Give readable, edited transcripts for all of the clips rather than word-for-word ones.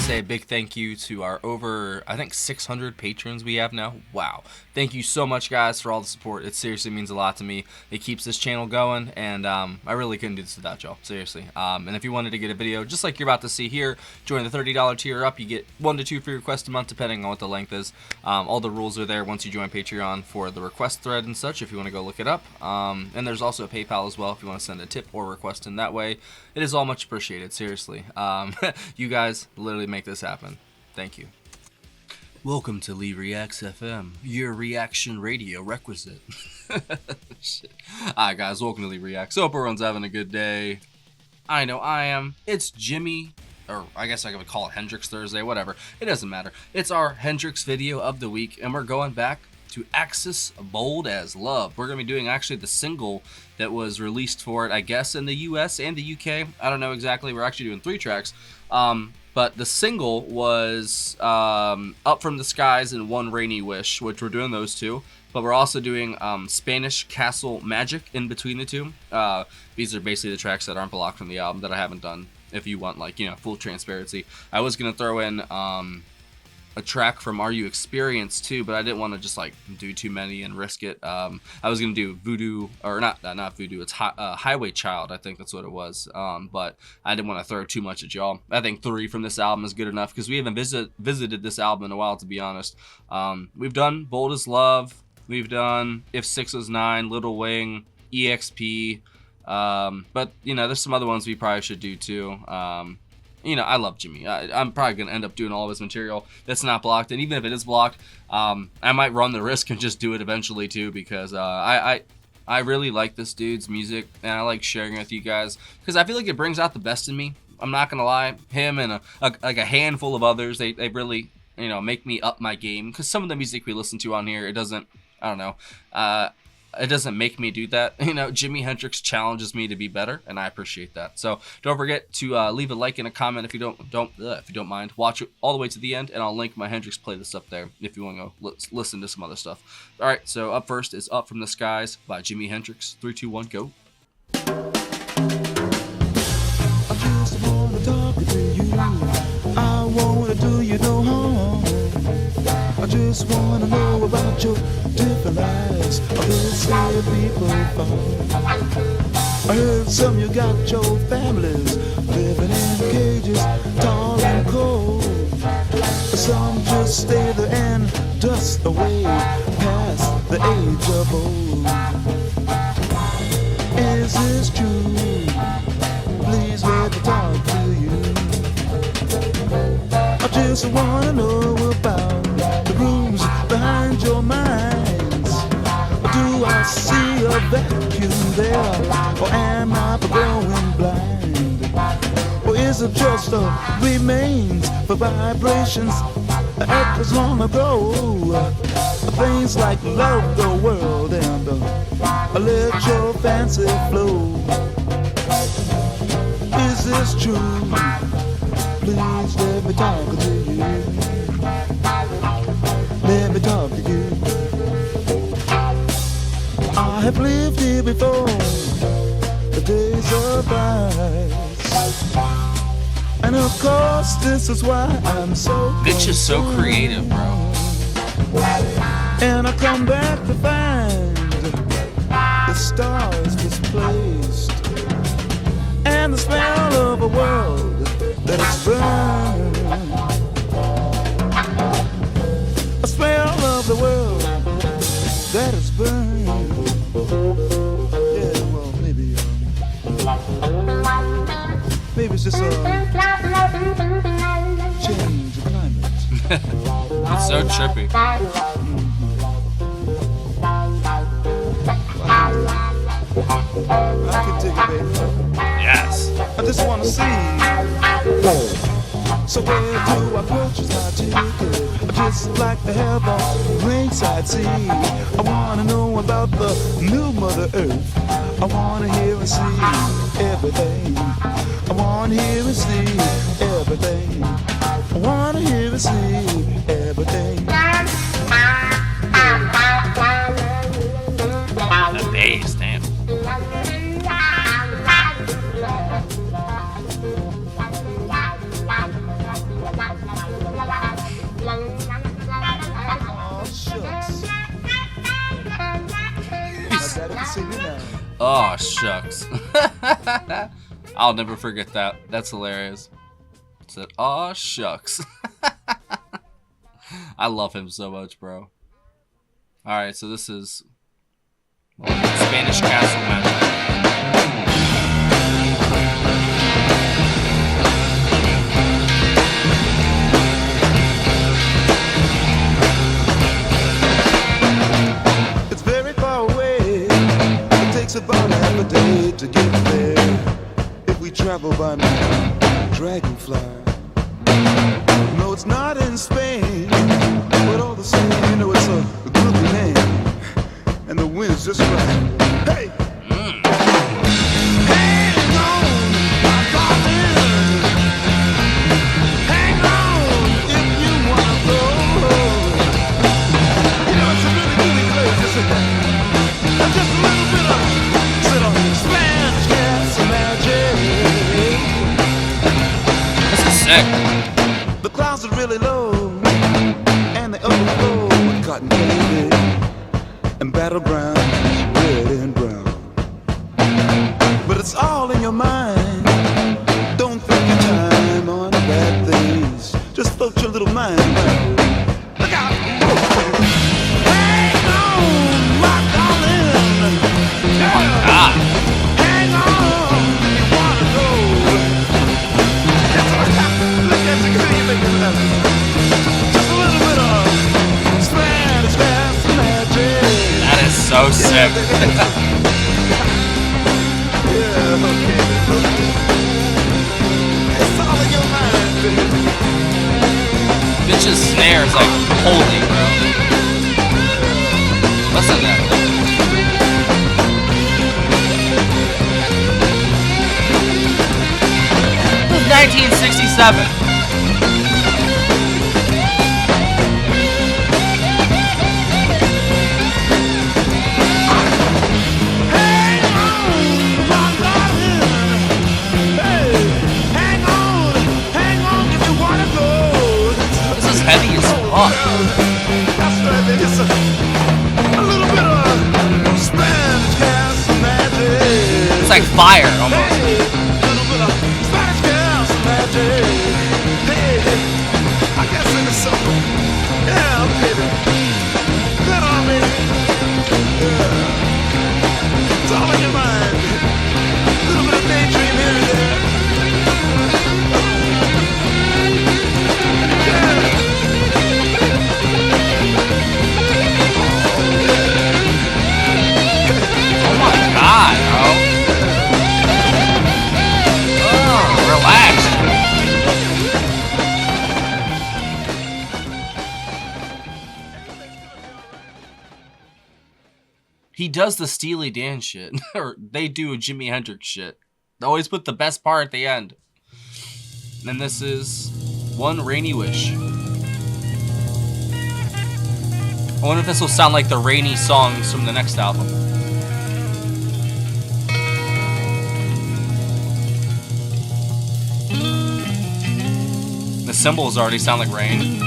say a big thank you to our over, I think, 600 patrons we have now. Wow. Thank you so much, guys, for all the support. It seriously means a lot to me. It keeps this channel going, and I really couldn't do this without y'all, seriously. And if you wanted to get a video just like you're about to see here, join the $30 tier up. You get 1 to 2 free requests a month, depending on what the length is. All the rules are there once you join Patreon for the request thread and such, if you want to go look it up. And there's also a PayPal as well if you want to send a tip or request in that way. It is all much appreciated, seriously. You guys literally make this happen. Thank you. Welcome to Lee Reacts FM, your reaction radio requisite. Alright guys, welcome to Lee Reacts. Hope everyone's having a good day. I know I am. It's Jimmy, or I guess I could call it Hendrix Thursday, whatever. It doesn't matter. It's our Hendrix video of the week, and we're going back to Axis Bold as Love. We're going to be doing actually the single that was released for it, I guess, in the US and the UK. I don't know exactly. We're actually doing 3 tracks. But the single was Up From the Skies and One Rainy Wish, which we're doing those 2. But we're also doing Spanish Castle Magic in between the 2. These are basically the tracks that aren't blocked from the album that I haven't done, if you want, like, you know, full transparency. I was going to throw in a track from Are You Experienced too, but I didn't want to just like do too many and risk it. I was gonna do Voodoo, or not Voodoo, it's Highway Child, I think that's what it was. But I didn't want to throw too much at y'all. I think 3 from this album is good enough because we haven't visited this album in a while, to be honest. We've done Bold as Love, we've done If 6 Was 9, Little Wing, EXP, but you know, there's some other ones we probably should do too. You know, I love Jimi. I'm probably going to end up doing all of his material that's not blocked. And even if it is blocked, I might run the risk and just do it eventually too, because I really like this dude's music, and I like sharing it with you guys because I feel like it brings out the best in me. I'm not going to lie. Him and like a handful of others, they really, you know, make me up my game, because some of the music we listen to on here, it doesn't, I don't know, it doesn't make me do that. You know, Jimi Hendrix challenges me to be better, and I appreciate that. So don't forget to leave a like and a comment if you don't mind. Watch it all the way to the end, and I'll link my Hendrix playlist up there if you want to go listen to some other stuff. All right, so up first is Up From the Skies by Jimi Hendrix. 3, 2, 1, go. I just wanna talk to you. I wanna do you no harm. I just wanna know about your different lives. I heard say people fall. I heard some you got your families living in cages, tall and cold. Some just stay there and dust away past the age of old. Is this true? Please let me talk to you. I just wanna know about the rooms behind your minds. Do I see a vacuum there, or am I growing blind? Or is it just a remains for vibrations that was long ago? Things like love the world and let your fancy flow. Is this true? Please let me talk to you. Let me talk to you. I have lived here before, the days of ice. And of course this is why I'm so Bitch is so creative, bro. And I come back to find the stars displaced, and the smell of a world that is burned. A smell of the world that is burned. Yeah, well, maybe it's just a change of climate. It's so trippy. I can take it, baby. Yes. I just wanna see. So where do I purchase my ticket? I just like to have a ringside seat. I wanna know about the new Mother Earth. I wanna hear and see everything. I wanna hear and see everything. I wanna hear and see everything. The bass, damn. Daddy can see me now. Oh, shucks. I'll never forget that. That's hilarious. It said, oh, shucks. I love him so much, bro. Alright, so this is Spanish Castle Magic. It's very far away. It takes about half a day to get there. If we travel by dragonfly. No, it's not in Spain, but all the same, you know it's a good name, and the wind's just right. Hey! Hang on, my darling. Hang on if you wanna go. You know it's a really good place, isn't it? And just a little bit of Spanish gas magic. This is sick. The clouds are really low, and they overflow with cotton candy and battleground, red and brown. But it's all in your mind. Don't think your time on bad things. Just float your little mind around. Look out! Hang on, my darling. Ah. Hang on, you wanna go. Look at you, see you making love. Just a little bit of Spanish gas magic. That is so sick. Yeah, okay. It's all in your mind, baby. Bitch's snare is like holy, bro. Listen to that. This is 1967. Hang on, my darling. Hey, hang on if you wanna go. This is heavy as fuck. That's right, baby. It's a little bit of Spanish gas magic. It's like fire almost. Hey, little bit of Spanish gas magic. Hey, I guess in the summer. Yeah, baby. That all, baby. Yeah. It's all in your mind. A little bit of daydream here and there. Oh my god, bro. Oh, relax. He does the Steely Dan shit. Or they do a Jimi Hendrix shit. They always put the best part at the end. And this is One Rainy Wish. I wonder if this will sound like the rainy songs from the next album. The cymbals already sound like rain.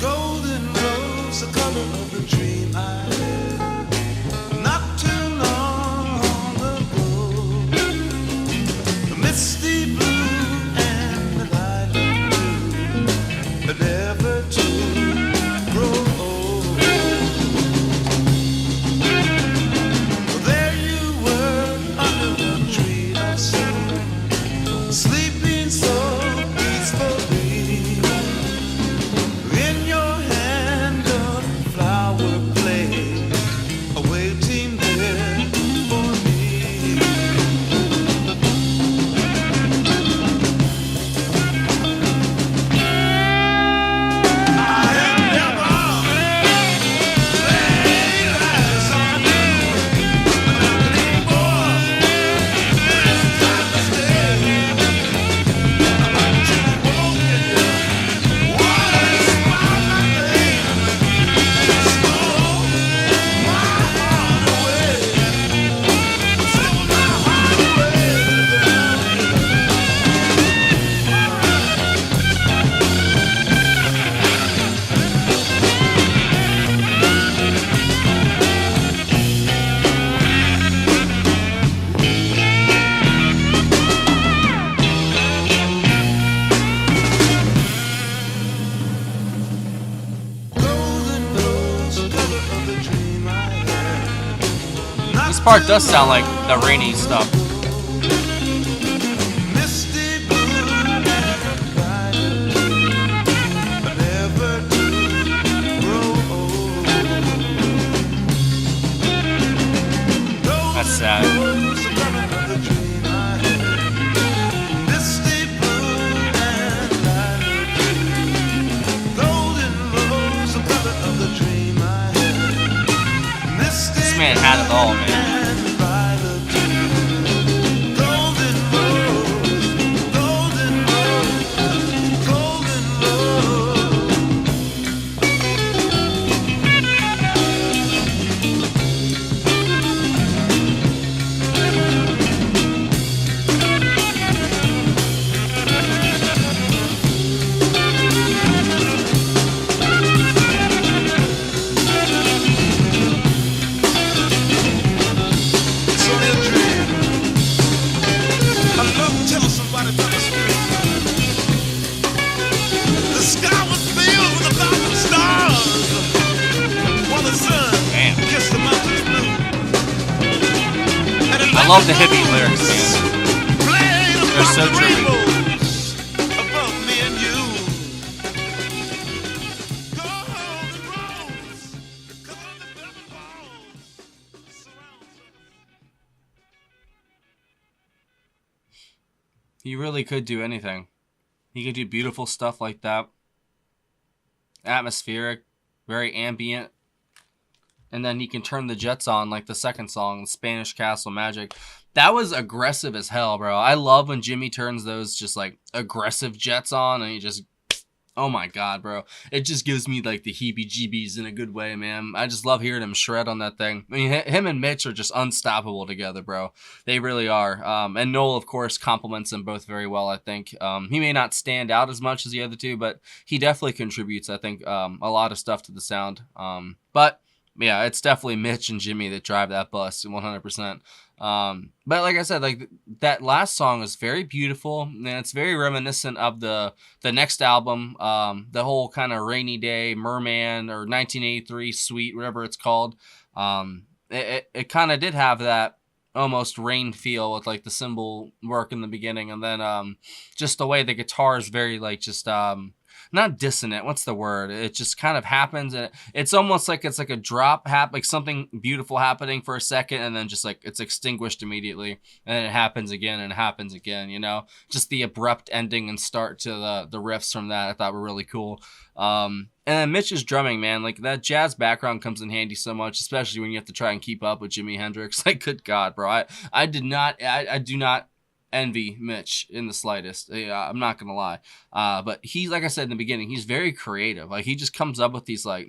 Golden rose, the color of a dream I had not too long ago. The misty blue and the lilac blue, but never to grow old. part does sound like the rainy stuff. That's sad. This man had it all, man. I love the hippie lyrics, man. They're so trippy. He really could do anything. He could do beautiful stuff like that. Atmospheric, very ambient. And then he can turn the jets on like the second song, Spanish Castle Magic. That was aggressive as hell, bro. I love when Jimmy turns those just like aggressive jets on and he just, oh my God, bro. It just gives me like the heebie-jeebies in a good way, man. I just love hearing him shred on that thing. I mean, him and Mitch are just unstoppable together, bro. They really are. And Noel, of course, compliments them both very well, I think. He may not stand out as much as the other two, but he definitely contributes, I think, a lot of stuff to the sound. But yeah, it's definitely Mitch and Jimmy that drive that bus 100%. But like I said, like that last song is very beautiful and it's very reminiscent of the next album, the whole kind of Rainy Day, Merman, or 1983 Suite, whatever it's called. It kind of did have that almost rain feel with like the cymbal work in the beginning, and then just the way the guitar is very like just not dissonant. What's the word? It just kind of happens, and it's almost like it's like a drop, like something beautiful happening for a second, and then just like it's extinguished immediately, and then it happens again and it happens again. You know, just the abrupt ending and start to the riffs from that I thought were really cool. And then Mitch's drumming, man, like that jazz background comes in handy so much, especially when you have to try and keep up with Jimi Hendrix. Like, good God, bro, I do not envy Mitch in the slightest. I'm not gonna lie, but he's, like I said in the beginning, he's very creative. Like he just comes up with these like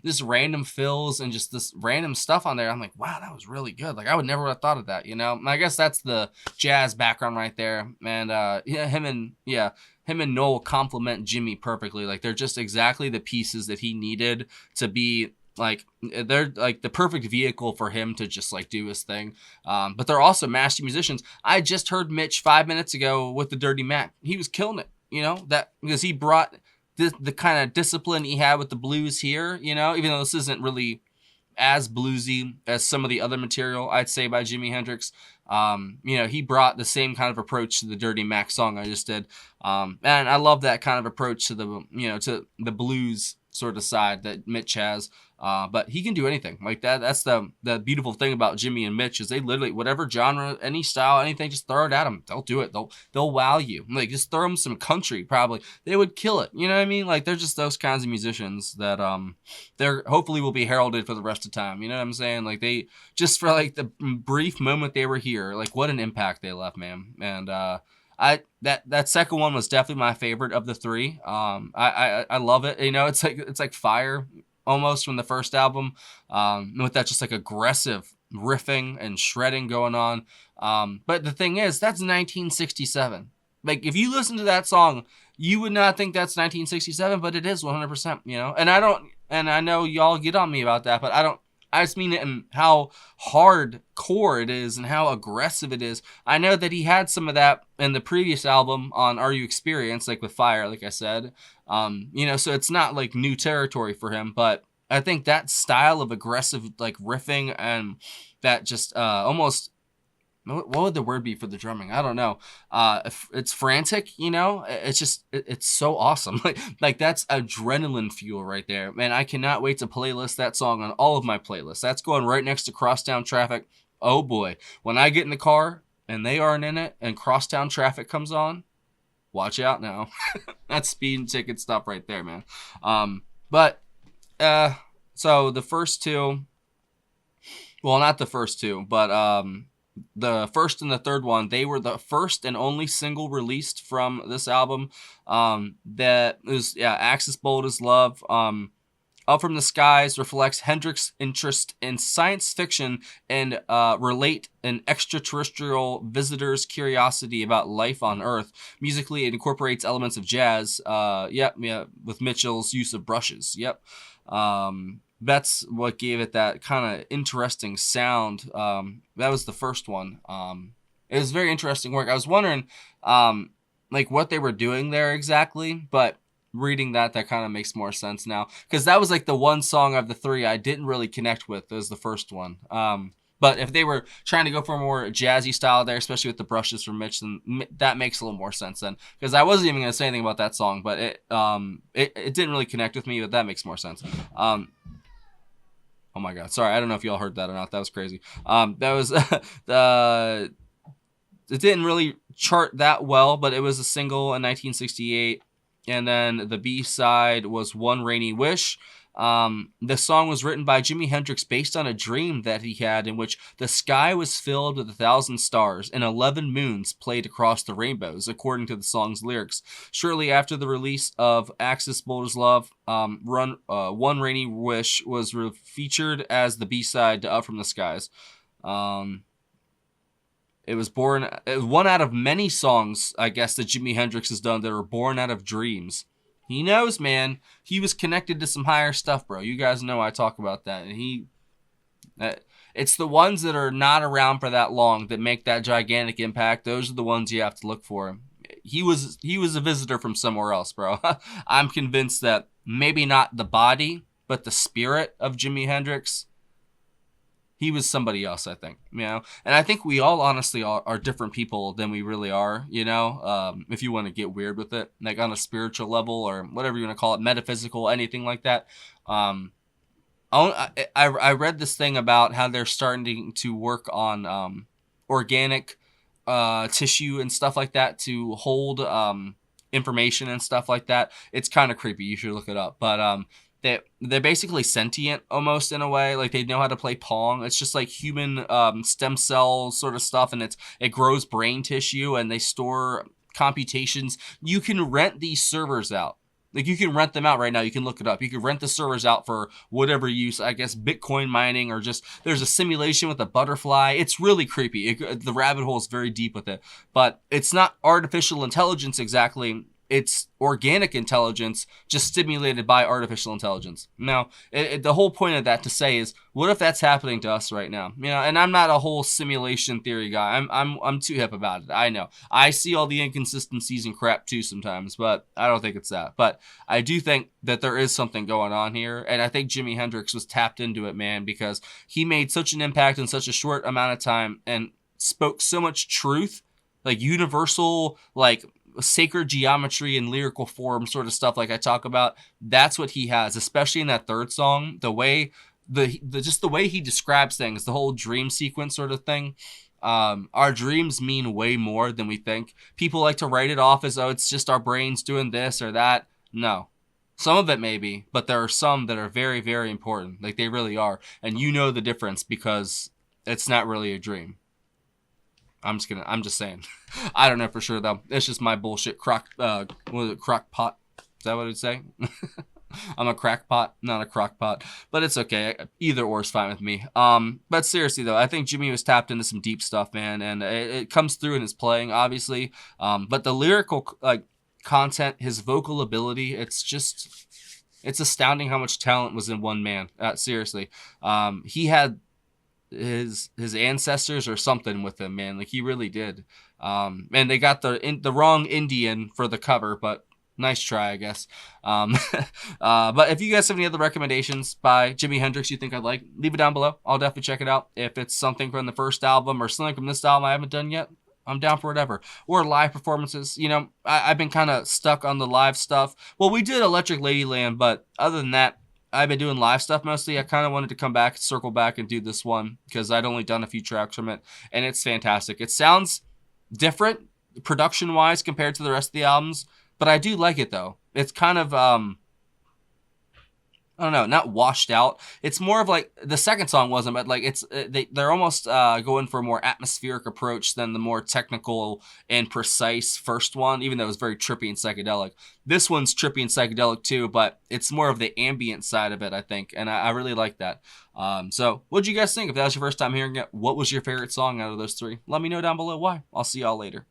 this random fills and just this random stuff on there. I'm like, wow, that was really good. Like I would never have thought of that, you know. And I guess that's the jazz background right there. And him and Noel complement Jimmy perfectly. Like they're just exactly the pieces that he needed to be. Like they're like the perfect vehicle for him to just like do his thing. But they're also master musicians. I just heard Mitch 5 minutes ago with the Dirty Mac. He was killing it, you know, that because he brought the kind of discipline he had with the blues here, you know, even though this isn't really as bluesy as some of the other material, I'd say, by Jimi Hendrix. You know, he brought the same kind of approach to the Dirty Mac song I just did. And I love that kind of approach to the, you know, to the blues sort of side that Mitch has. But he can do anything like that. That's the beautiful thing about Jimmy and Mitch is they literally, whatever genre, any style, anything, just throw it at them. They'll do it. They'll wow you. Like just throw them some country, probably they would kill it. You know what I mean? Like they're just those kinds of musicians that they're hopefully will be heralded for the rest of time. You know what I'm saying? Like they just for like the brief moment they were here, like what an impact they left, man. And that second one was definitely my favorite of the three. I love it. You know, it's like fire almost from the first album, with that just like aggressive riffing and shredding going on. But the thing is, that's 1967. Like if you listen to that song, you would not think that's 1967, but it is 100%. You know, and I know y'all get on me about that, but I just mean it in how hardcore it is and how aggressive it is. I know that he had some of that in the previous album on Are You Experienced, like with Fire, like I said. You know, so it's not like new territory for him, but I think that style of aggressive like riffing and that just almost, what would the word be for the drumming? I don't know. It's frantic, you know. It's just it's so awesome. Like that's adrenaline fuel right there, man. I cannot wait to playlist that song on all of my playlists. That's going right next to Crosstown Traffic. Oh boy, when I get in the car and they aren't in it, and Crosstown Traffic comes on, watch out now. That's speeding ticket stuff right there, man. But so the first two, well, not the first two, but the first and the third one, they were the first and only single released from this album. That is, yeah, Axis Bold as Love. Up from the Skies reflects Hendrix's interest in science fiction and relate an extraterrestrial visitor's curiosity about life on Earth. Musically, it incorporates elements of jazz. With Mitchell's use of brushes. Yep. That's what gave it that kind of interesting sound. That was the first one. It was very interesting work. I was wondering, like what they were doing there exactly, but reading that kind of makes more sense now, because that was like the one song of the three I didn't really connect with as the first one. But if they were trying to go for a more jazzy style there, especially with the brushes from Mitch, then that makes a little more sense then. Because I wasn't even going to say anything about that song, but it didn't really connect with me, but that makes more sense. Oh my God. Sorry. I don't know if y'all heard that or not. That was crazy. That was it didn't really chart that well, but it was a single in 1968. And then the B-side was One Rainy Wish. The song was written by Jimi Hendrix based on a dream that he had in which the sky was filled with 1,000 stars and 11 moons played across the rainbows, according to the song's lyrics. Shortly after the release of Axis Bold as Love, One Rainy Wish was featured as the B-side to Up From the Skies. It was one out of many songs, I guess, that Jimi Hendrix has done that are born out of dreams. He knows, man. He was connected to some higher stuff, bro. You guys know I talk about that. And it's the ones that are not around for that long that make that gigantic impact. Those are the ones you have to look for. He was a visitor from somewhere else, bro. I'm convinced that maybe not the body, but the spirit of Jimi Hendrix, he was somebody else, I think, you know? And I think we all honestly are different people than we really are, you know? If you want to get weird with it, like on a spiritual level or whatever you want to call it, metaphysical, anything like that. I read this thing about how they're starting to work on organic tissue and stuff like that to hold information and stuff like that. It's kind of creepy. You should look it up. But they're basically sentient almost in a way. Like they know how to play Pong. It's just like human stem cell sort of stuff, and it grows brain tissue, and they store computations. You can rent these servers out. Like you can rent them out right now. You can look it up. You can rent the servers out for whatever use, I guess Bitcoin mining, or just there's a simulation with a butterfly. It's really creepy. The rabbit hole is very deep with it, but it's not artificial intelligence exactly. It's organic intelligence just stimulated by artificial intelligence. Now, the whole point of that to say is, what if that's happening to us right now? You know, and I'm not a whole simulation theory guy. I'm too hip about it. I know. I see all the inconsistencies and crap too sometimes, but I don't think it's that. But I do think that there is something going on here, and I think Jimi Hendrix was tapped into it, man, because he made such an impact in such a short amount of time and spoke so much truth, like universal, like sacred geometry and lyrical form sort of stuff like I talk about. That's what he has, especially in that third song. The way just the way he describes things, the whole dream sequence sort of thing. Our dreams mean way more than we think. People like to write it off as, oh, it's just our brains doing this or that. No. Some of it may be, but there are some that are very, very important. Like they really are. And you know the difference because it's not really a dream. I'm just saying. I don't know for sure though. It's just my bullshit crock pot. Is that what it'd say? I'm a crackpot, not a crockpot. But it's okay. Either or is fine with me. But seriously though, I think Jimmy was tapped into some deep stuff, man, and it comes through in his playing, obviously. But the lyrical content, his vocal ability, it's astounding how much talent was in one man. Seriously. He had his ancestors or something with him, man. Like he really did. And they got the wrong Indian for the cover, but Nice try, I guess. But if you guys have any other recommendations by Jimi Hendrix you think I'd like, leave it down below. I'll definitely check it out. If it's something from the first album or something from this album I haven't done yet, I'm down for whatever. Or live performances. You know, I've been kind of stuck on the live stuff. Well, we did Electric Ladyland, but other than that, I've been doing live stuff mostly. I kind of wanted to come back, circle back, and do this one because I'd only done a few tracks from it, and it's fantastic. It sounds different production-wise compared to the rest of the albums, but I do like it, though. It's kind of, I don't know, not washed out. It's more of like, the second song wasn't, but like they're almost going for a more atmospheric approach than the more technical and precise first one, even though it was very trippy and psychedelic. This one's trippy and psychedelic too, but it's more of the ambient side of it, I think, and I really like that. So what'd you guys think? If that was your first time hearing it, what was your favorite song out of those three? Let me know down below why. I'll see y'all later.